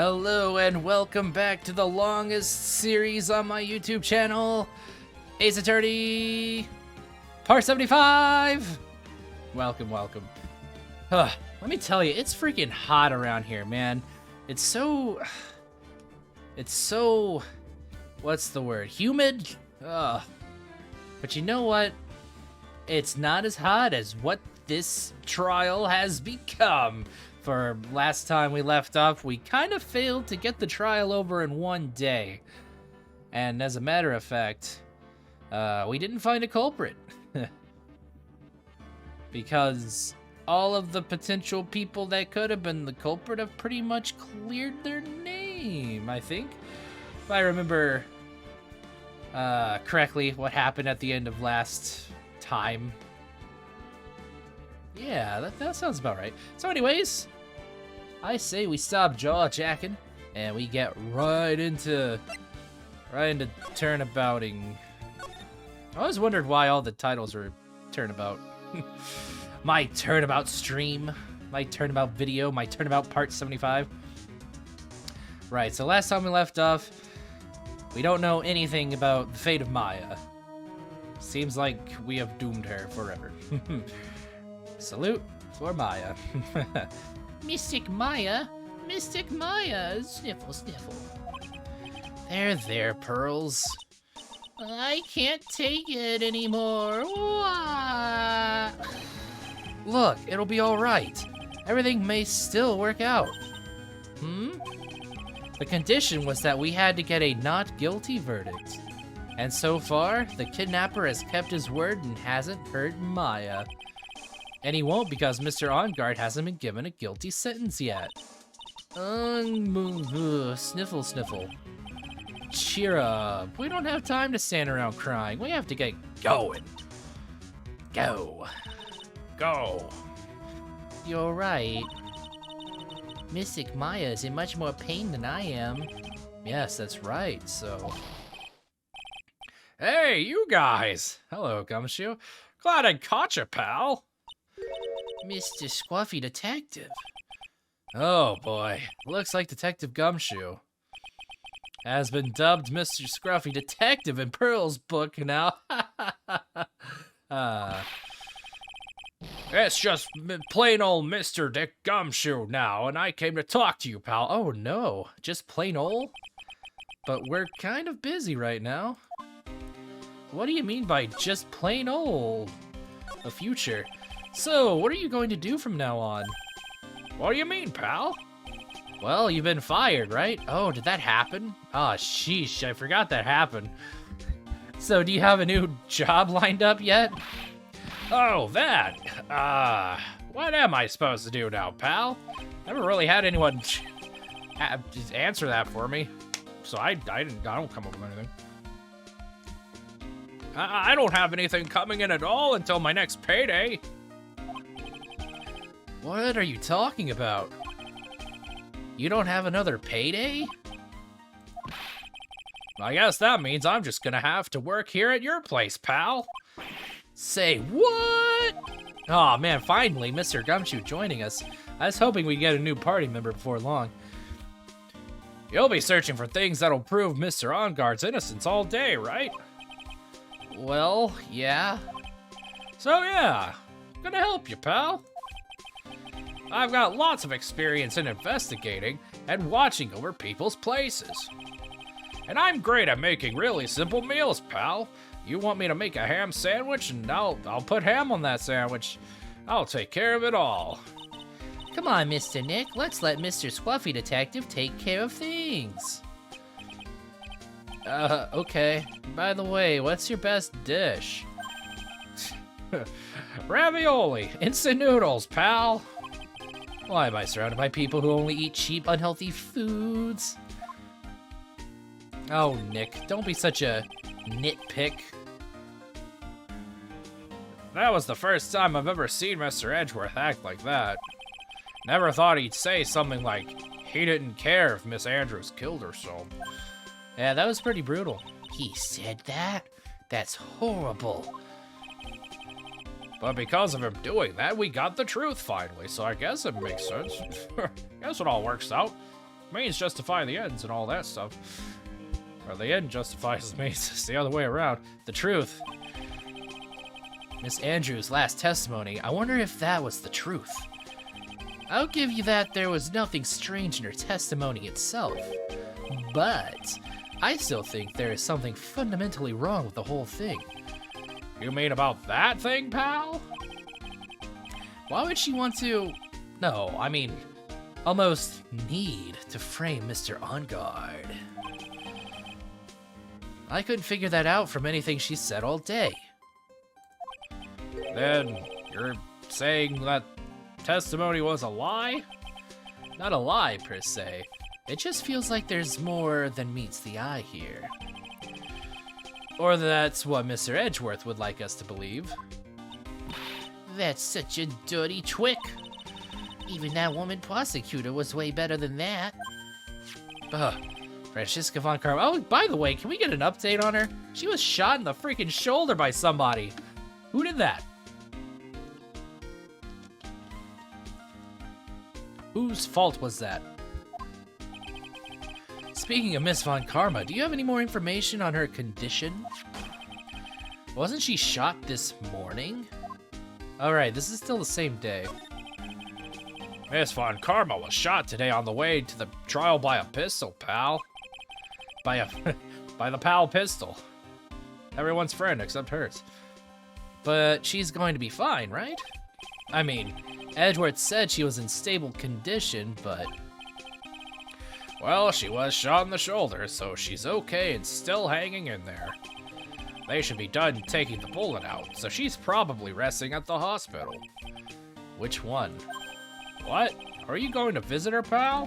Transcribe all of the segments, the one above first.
Hello and welcome back to the longest series on my YouTube channel, Ace Attorney, Part 75! Welcome. Let me tell you, it's freaking hot around here, man. It's so, what's the word, humid? Ugh. But you know what? It's not as hot as what this trial has become. For last time we left off, we kind of failed to get the trial over in one day. And as a matter of fact, we didn't find a culprit. Because all of the potential people that could have been the culprit have pretty much cleared their name, I think. If I remember correctly what happened at the end of last time. Yeah, that sounds about right. So anyways, I say we stop jaw-jacking and we get right into turnabouting. I always wondered why all the titles were turnabout. My turnabout stream, my turnabout video, my turnabout part 75. Right, so last time we left off, we don't know anything about the fate of Maya. Seems like we have doomed her forever. Salute for Maya. Mystic Maya, sniffle, sniffle. There, Pearls. I can't take it anymore. Wah. Look, it'll be all right. Everything may still work out. The condition was that we had to get a not guilty verdict. And so far, the kidnapper has kept his word and hasn't hurt Maya. And he won't because Mr. On Guard hasn't been given a guilty sentence yet. Sniffle, sniffle. Cheer up. We don't have time to stand around crying. We have to get going. Go. You're right. Mystic Maya is in much more pain than I am. Yes, that's right, so... Hey, you guys! Hello, Gumshoe. Glad I caught you, pal. Mr. Scruffy Detective. Oh boy, looks like Detective Gumshoe has been dubbed Mr. Scruffy Detective in Pearl's book now. It's just plain old Mr. Dick Gumshoe now, and I came to talk to you, pal. Oh no, just plain old? But we're kind of busy right now. What do you mean by just plain old? The future. So, what are you going to do from now on? What do you mean, pal? Well, you've been fired, right? Oh, did that happen? Oh, sheesh, I forgot that happened. So, do you have a new job lined up yet? Oh, that. What am I supposed to do now, pal? Never really had anyone answer that for me. So, I don't come up with anything. I don't have anything coming in at all until my next payday. What are you talking about? You don't have another payday? I guess that means I'm just gonna have to work here at your place, pal. Say what? Aw, man, finally, Mr. Gumshoe joining us. I was hoping we'd get a new party member before long. You'll be searching for things that'll prove Mr. On Guard's innocence all day, right? Well, yeah. So yeah, gonna help you, pal. I've got lots of experience in investigating and watching over people's places. And I'm great at making really simple meals, pal. You want me to make a ham sandwich and I'll put ham on that sandwich. I'll take care of it all. Come on, Mr. Nick, let's let Mr. Scruffy Detective take care of things. Okay. By the way, what's your best dish? Ravioli, instant noodles, pal. Why am I surrounded by people who only eat cheap, unhealthy foods? Oh, Nick, don't be such a nitpick. That was the first time I've ever seen Mr. Edgeworth act like that. Never thought he'd say something like, he didn't care if Miss Andrews killed her so. Yeah, that was pretty brutal. He said that? That's horrible. But because of him doing that, we got the truth finally, so I guess it makes sense. Guess it all works out. Means justify the ends and all that stuff. Or the end justifies the means. It's the other way around. The truth. Miss Andrews' last testimony, I wonder if that was the truth. I'll give you that there was nothing strange in her testimony itself. But I still think there is something fundamentally wrong with the whole thing. You mean about that thing, pal? Why would she want to... No, I mean, almost need to frame Mr. On Guard. I couldn't figure that out from anything she said all day. Then, you're saying that testimony was a lie? Not a lie, per se. It just feels like there's more than meets the eye here. Or that's what Mr. Edgeworth would like us to believe. That's such a dirty trick. Even that woman prosecutor was way better than that. Franziska von Karma. Oh, by the way, can we get an update on her? She was shot in the freaking shoulder by somebody. Who did that? Whose fault was that? Speaking of Miss Von Karma, do you have any more information on her condition? Wasn't she shot this morning? Alright, this is still the same day. Miss Von Karma was shot today on the way to the trial by a pistol, pal. By the pal pistol. Everyone's friend except hers. But she's going to be fine, right? I mean, Edgeworth said she was in stable condition, but... Well, she was shot in the shoulder, so she's okay and still hanging in there. They should be done taking the bullet out, so she's probably resting at the hospital. Which one? What? Are you going to visit her, pal?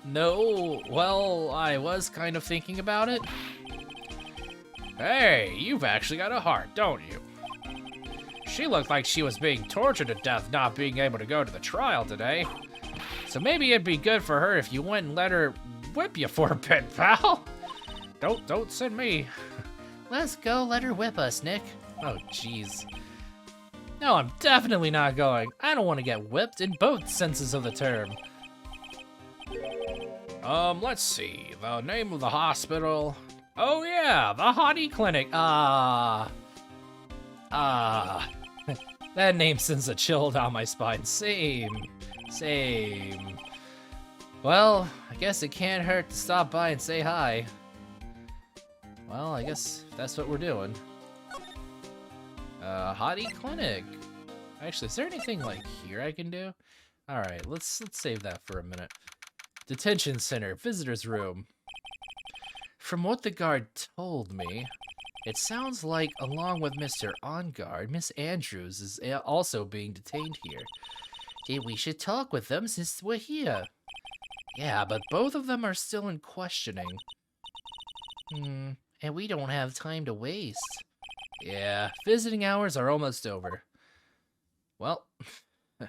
No, well, I was kind of thinking about it. Hey, you've actually got a heart, don't you? She looked like she was being tortured to death not being able to go to the trial today. So maybe it'd be good for her if you went and let her whip you for a bit, pal. Don't send me. Let's go let her whip us, Nick. Oh, jeez. No, I'm definitely not going. I don't want to get whipped in both senses of the term. Let's see. The name of the hospital. Oh yeah, the Hotti Clinic. That name sends a chill down my spine. Same. Well, I guess it can't hurt to stop by and say hi. Well, I guess that's what we're doing. Hotti Clinic. Actually, is there anything like here I can do? Alright, let's save that for a minute. Detention Center, Visitor's Room. From what the guard told me, it sounds like, along with Mr. On Guard, Miss Andrews is also being detained here. We should talk with them since we're here. Yeah, but both of them are still in questioning. And we don't have time to waste. Yeah, visiting hours are almost over. Well, I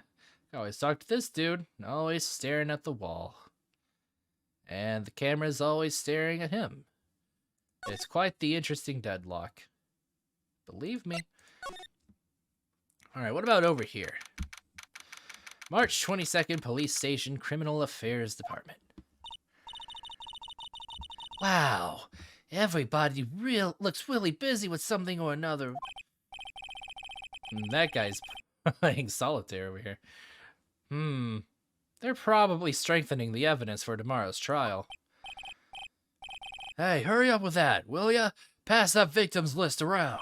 always talk to this dude, always staring at the wall. And the camera's always staring at him. It's quite the interesting deadlock. Believe me. Alright, what about over here? March 22nd, Police Station, Criminal Affairs Department. Wow, everybody looks really busy with something or another. That guy's playing solitaire over here. They're probably strengthening the evidence for tomorrow's trial. Hey, hurry up with that, will ya? Pass that victims list around.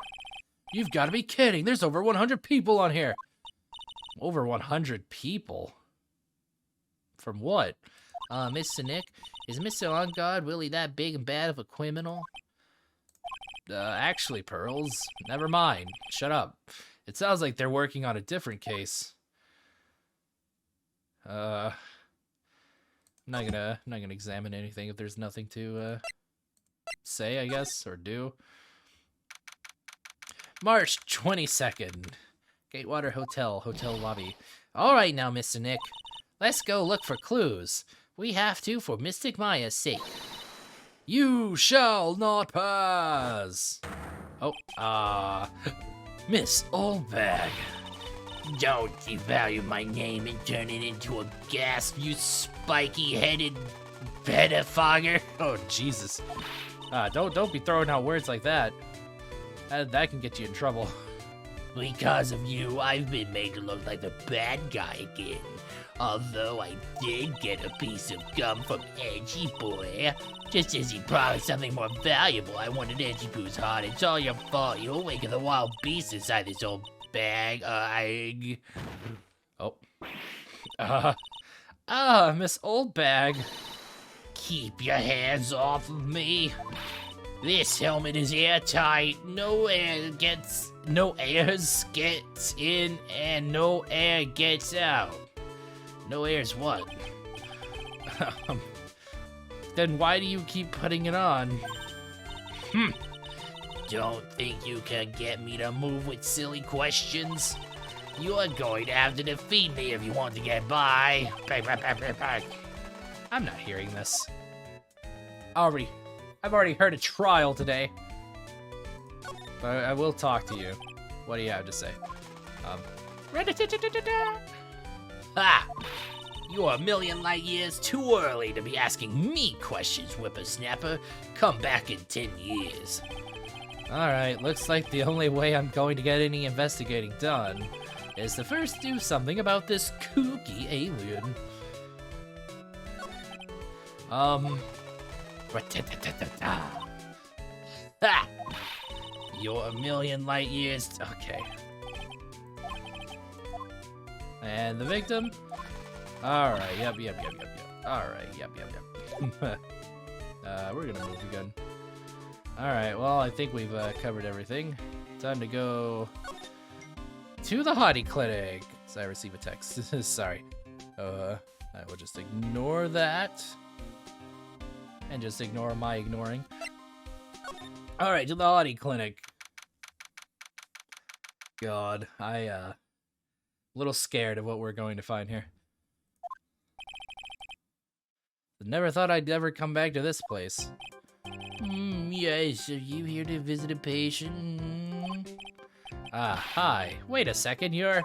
You've got to be kidding. There's over 100 people on here. Over 100 people? From what? Mr. Nick, is Mr. On Guard really that big and bad of a criminal? Actually, Pearls, never mind. Shut up. It sounds like they're working on a different case. I'm not gonna examine anything if there's nothing to, say, I guess, or do. March 22nd. Gatewater Hotel lobby. All right now, Mr. Nick. Let's go look for clues. We have to for Mystic Maya's sake. You shall not pass. Oh, Miss Oldbag. Don't devalue my name and turn it into a gasp, you spiky-headed Pettifogger. Oh, Jesus. Don't be throwing out words like that. That can get you in trouble. Because of you, I've been made to look like the bad guy again. Although I did get a piece of gum from Edgy Boy. Just as he promised something more valuable, I wanted Edgy Poo's heart. It's all your fault. You awakened the wild beast inside this old bag. Miss Old Bag. Keep your hands off of me. This helmet is airtight. No airs gets in and no air gets out. No air's what? Then why do you keep putting it on? Don't think you can get me to move with silly questions. You're going to have to defeat me if you want to get by. I'm not hearing this. I've already heard a trial today. But I will talk to you. What do you have to say? Ha! You're a million light years too early to be asking me questions, whippersnapper. Come back in 10 years. Alright, looks like the only way I'm going to get any investigating done is to first do something about this kooky alien. Ha! You're a million light years. Okay. And the victim? Alright, yep. Alright, yep. We're gonna move again. Alright, well, I think we've covered everything. Time to go to the Hotti clinic. So I receive a text. Sorry. I will just ignore that. And just ignore my ignoring. Alright, to the Hotti clinic. God, a little scared of what we're going to find here. Never thought I'd ever come back to this place. Yes, are you here to visit a patient? Hi. Wait a second, you're...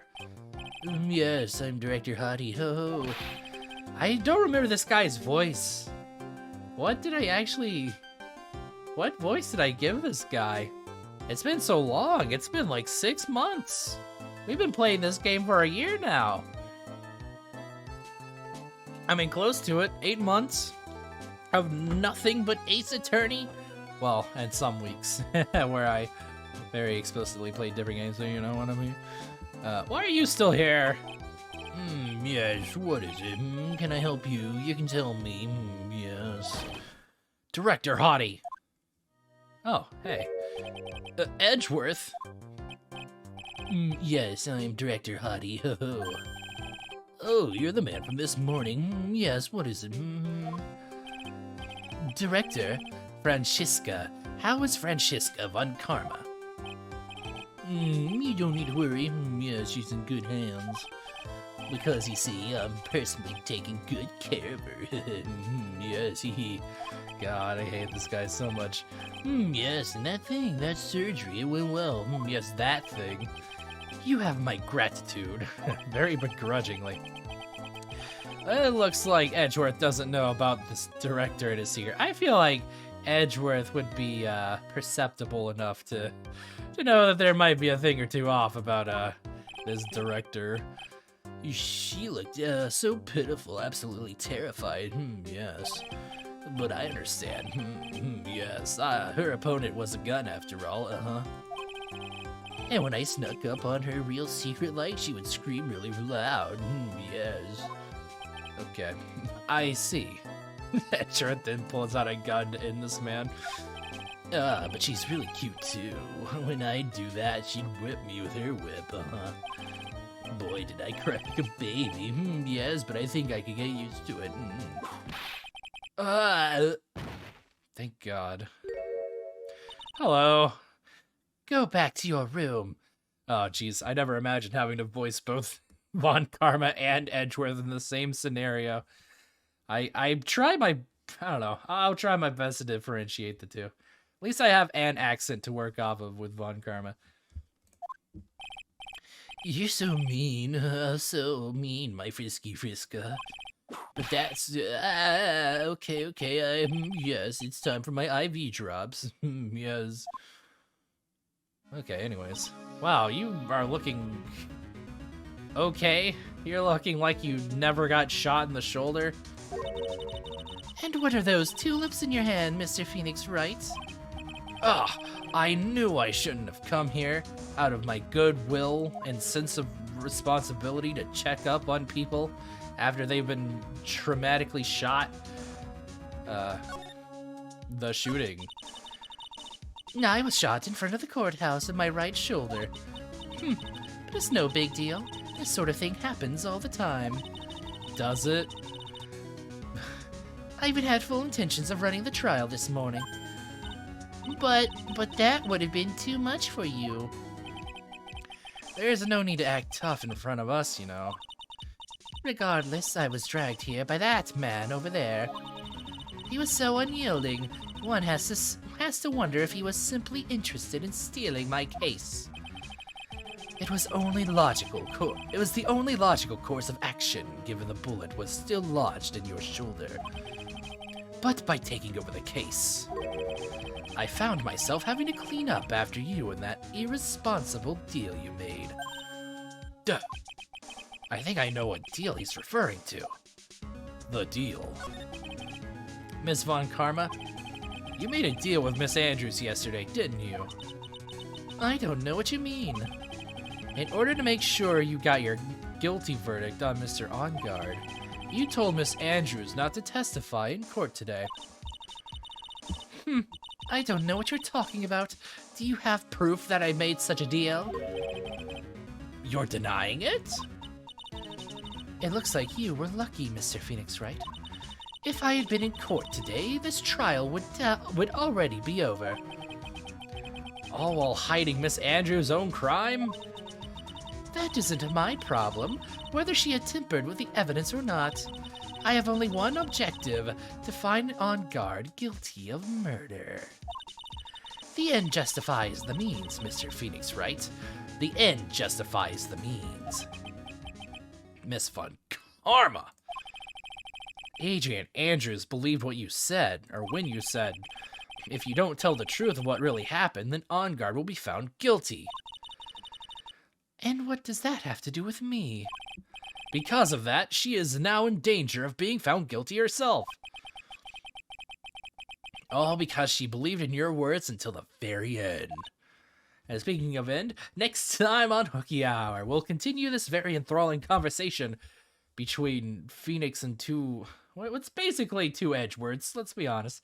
Yes, I'm Director Hotti. Ho. I don't remember this guy's voice. What voice did I give this guy? It's been so long. It's been like 6 months. We've been playing this game for a year now. I mean, close to it. 8 months of nothing but Ace Attorney. Well, and some weeks where I very explicitly played different games, so you know what I mean. Why are you still here? Yes, what is it? Can I help you? You can tell me. Yes. Director Hotti. Oh, hey. Edgeworth? Yes, I am Director Hotti. Oh, you're the man from this morning. Yes, what is it? Director, Francisca. How is Francisca von Karma? You don't need to worry. Yes, she's in good hands. Because, you see, I'm personally taking good care of her. Yes, God, I hate this guy so much. Yes, and that surgery, it went well. Yes, that thing. You have my gratitude. Very begrudgingly. It looks like Edgeworth doesn't know about this director in his secret. I feel like Edgeworth would be perceptible enough to know that there might be a thing or two off about this director. She looked so pitiful, absolutely terrified. Yes. But I understand. Yes. Her opponent was a gun after all, And when I snuck up on her real secret like, she would scream really loud. Yes. Okay. I see. Edgeworth then pulls out a gun in this man. But she's really cute too. When I do that, she'd whip me with her whip, Boy, did I cry like a baby. Yes, but I think I could get used to it. Thank God. Hello. Go back to your room. Oh, jeez. I never imagined having to voice both Von Karma and Edgeworth in the same scenario. I try my... I don't know. I'll try my best to differentiate the two. At least I have an accent to work off of with Von Karma. You're so mean, my frisky Friska. But that's okay. Yes, it's time for my IV drops. Yes. Okay, anyways. Wow, you are looking okay. You're looking like you never got shot in the shoulder. And what are those tulips in your hand, Mr. Phoenix Wright? Ugh, I knew I shouldn't have come here out of my goodwill and sense of responsibility to check up on people after they've been traumatically shot. The shooting. I was shot in front of the courthouse in my right shoulder. But it's no big deal. This sort of thing happens all the time. Does it? I even had full intentions of running the trial this morning. But that would have been too much for you. There's no need to act tough in front of us, you know. Regardless, I was dragged here by that man over there. He was so unyielding, one has to wonder if he was simply interested in stealing my case. It was the only logical course of action, given the bullet was still lodged in your shoulder. But by taking over the case, I found myself having to clean up after you and that irresponsible deal you made. Duh. I think I know what deal he's referring to. The deal. Miss Von Karma, you made a deal with Miss Andrews yesterday, didn't you? I don't know what you mean. In order to make sure you got your guilty verdict on Mr. OnGuard, you told Miss Andrews not to testify in court today. I don't know what you're talking about. Do you have proof that I made such a deal? You're denying it? It looks like you were lucky, Mr. Phoenix Wright. If I had been in court today, this trial would already be over. All while hiding Miss Andrews' own crime? That isn't my problem, whether she had tampered with the evidence or not. I have only one objective, to find OnGuard guilty of murder. The end justifies the means, Mr. Phoenix Wright. The end justifies the means. Miss Von Karma! Adrian Andrews believed what you said, or when you said, if you don't tell the truth of what really happened, then OnGuard will be found guilty. And what does that have to do with me? Because of that, she is now in danger of being found guilty herself. All because she believed in your words until the very end. And speaking of end, next time on Hooky Hour, we'll continue this very enthralling conversation between Phoenix and what's basically two Edgewords, let's be honest.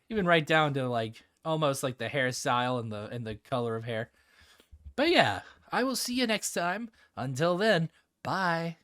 Even right down to like almost like the hairstyle and the color of hair. But yeah, I will see you next time. Until then, bye.